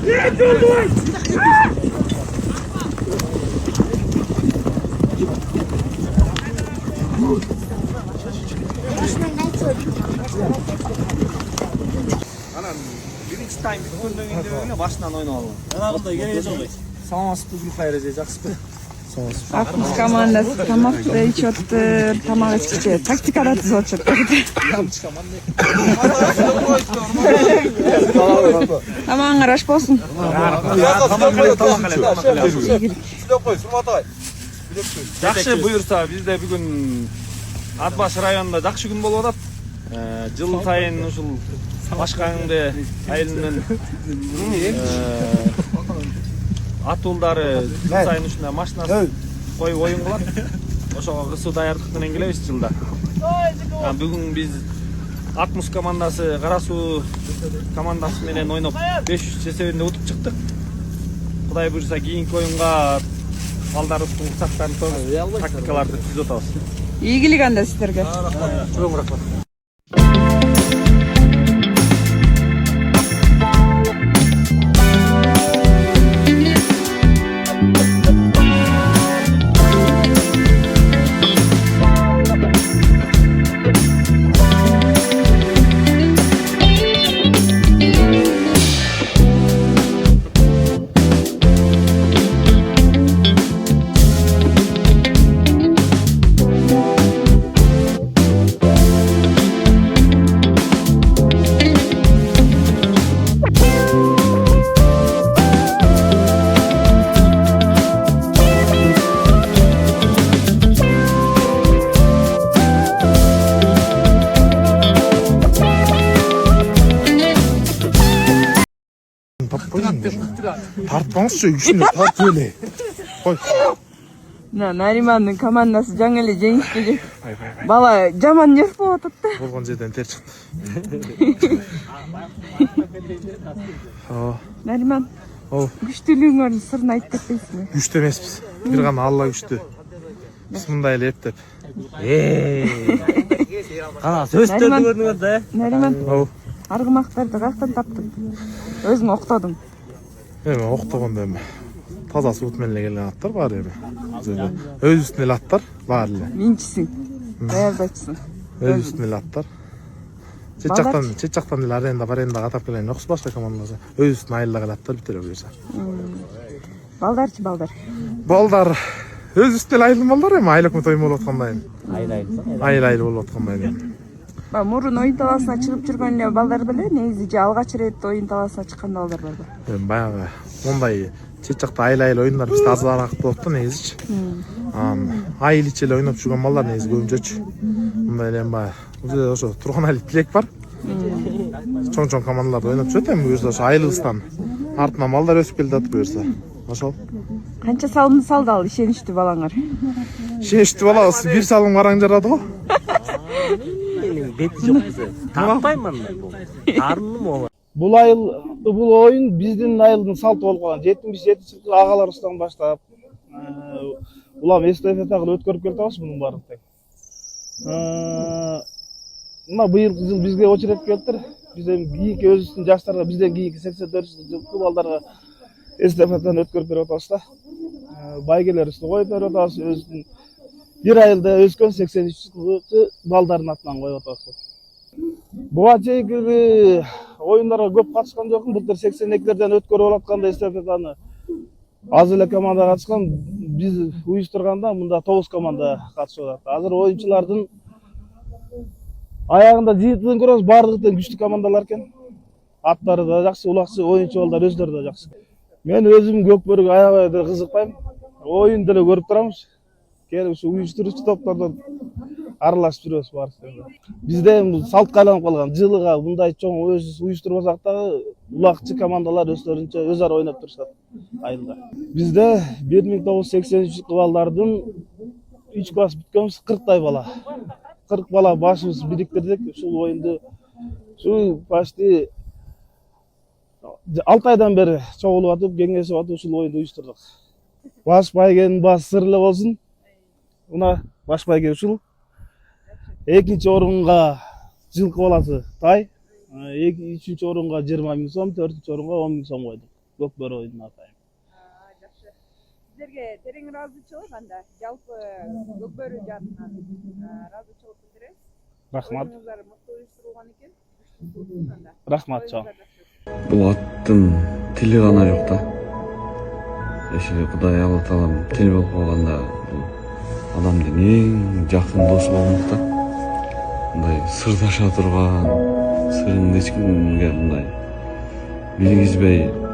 Birinchi time bitgandan keyin boshdan o'ynab oldim. Yanağında gene yok. Sağmasıp Gülxayr жақсы. Akmus komandasi tamoqda ichyapti, tamoq ichkichi taktikada tuzatishibdi. Tamam, qarash bo'lsin. Жақсы бұйырса, bizde бүгін Атбаш районында жақсы күн болып жатады. Жыл сайын ушул башкаңды айылынын атуулдары жыл сайын ушундай машинасы коюп оюн кылат. Ошого кысуу даярдык менен келебиз жылда. Бүгүн биз Акмус командасы Кара Суу командасы менен ойноп 5-3 эсебинде утуп чыктык. Кудай буйрса кийинки оюнга балдарыбыздын уруксактарын тактикаларды түзүп атабыз. Ийгилик анда сиздерге. Чоң рахмат. Тартпаңызшы, үшіне тарт өле. Қой. Нариманның командасы жаңа эле жеңишке бала жаман нерв болуп атат. Болған жерден тер чыкты. Нариман. Күчтүүлүгүңөрдүн сырын айтып кетпейсиңби? Күчтүү эмеспиз. Бир гана Алла күчтүү. Биз мындай эле эптеп. Кана сөздөрдү көрдүңөр да. Нариман. Аргымактарды каяктан таптың? Өзүң октодуң. Эми октогондо эми таза суут менен келген аттар бар эми. Өзүбүздүн эле аттар бар эле. Минчисиң. Даярдачысың. Өзүбүздүн эле аттар. Чет жактан эле аренда катап келген окус башка командалар. Өзүбүздүн айылда келе аттар бүтө эле буюрса. Балдарчы балдар. Балдар өзүбүздүн эле айылдын балдары эми айыл өкмөт оюн болуп аткандай. Айыл болуп аткандай. Мурун оюн талаасына чыгып жүргөн эле балдар беле, негизи же алгач ирет оюн талаасына чыккан балдар барбы? Баягы мондай чет жакта айыл оюндар бизде азыраак болот да негизичи. Айыл ичи эле ойноп жүргөн балдар негизи көбүнчөчү. Мындай эле баягы ошо турган айыл тилек бар. Чоң командаларда ойноп жүрөт эми буюрса ошо айылыбыздан артынан балдар өсүп келатат буюрса. Ошол. Канча салымды салды ал ишеничтүү балаңар? Ишеничтүү балабыз бир салым караң жарады го. Бети жок бизе. Таппаймын бул. Тарыным ол. Бул оюн биздин айылдын салты болуп калган. 77-жылкы агалар устан баштап улам эстафета кылып өткөрүп келатабыз мунун баарын тең. Мына быйылкы жыл бизге очередь келиптир. Биз эми кийинки өзүбүздүн жаштарга, бизден кийинки 84-жылкы балдарга эстафетаны өткөрүп берип атабыз да. Байгелерибизди коюп берип атабыз. Өзүбүздүн бир айылда өскөн 83-жылкы балдардын атынан коюп атабыз. Буга чейинки оюндарга көп катышкан жокмун. Былтыр 82-лерден өткөрүп атканда эстафетаны аз эле команда катышкан. Биз уюштурганда мында 9 команда катышып атат. Азыр оюнчулардын аягында жыйынтыгын көрөбүз, бардыгы күчтүү командалар экен. Аттары да жакшы, улакчы оюнчу балдар өздөрү да жакшы. Мен өзүм көкбөрүгө аябай деле кызыкпайм. Оюн деле көрүп турабыз. Келип ушу уюштуруучу топтордон аралашып жүрөбүз баарыбыз. Бизде салтка айланып калган. Жылыга мындай чоң өзүбүз уюштурбасак дагы улакчы командалар өздөрүнчө өз ара ойноп турушат айылда. Бизде 1983 балдардын 3 класс бүткөнбүз 40 бала. 40 бала башыбыз бириктирдик. Ушул оюнду почти 6 айдан бери чогулуп атып, кеңешип атып ушул оюнду уюштурдук. Баш байгенин баасы сырлы болсун. Мына баш байге ушул. Экинчи орунга жылкы баласы Тай, 3-чү орунга 20 000 сом, 4-чү орунга 10 000 сом койдук. Көкбөрү ойунун атайын. Жакшы. Сиздерге терең ыраазычылык анда жалпы Көкбөрү жаатынан ыраазычылык билдиребиз. Рахмат. Оюңуздар мыкты уюштурулган экен. Анда. Рахмат чоң. Бул аттын тили гана жок да. Ошо Кудай Алла Таалам тил болуп калганда бул адамдын эң жакын досу болмок да. Мындай сырдаша турган, сырын эч кимге мындай билгизбей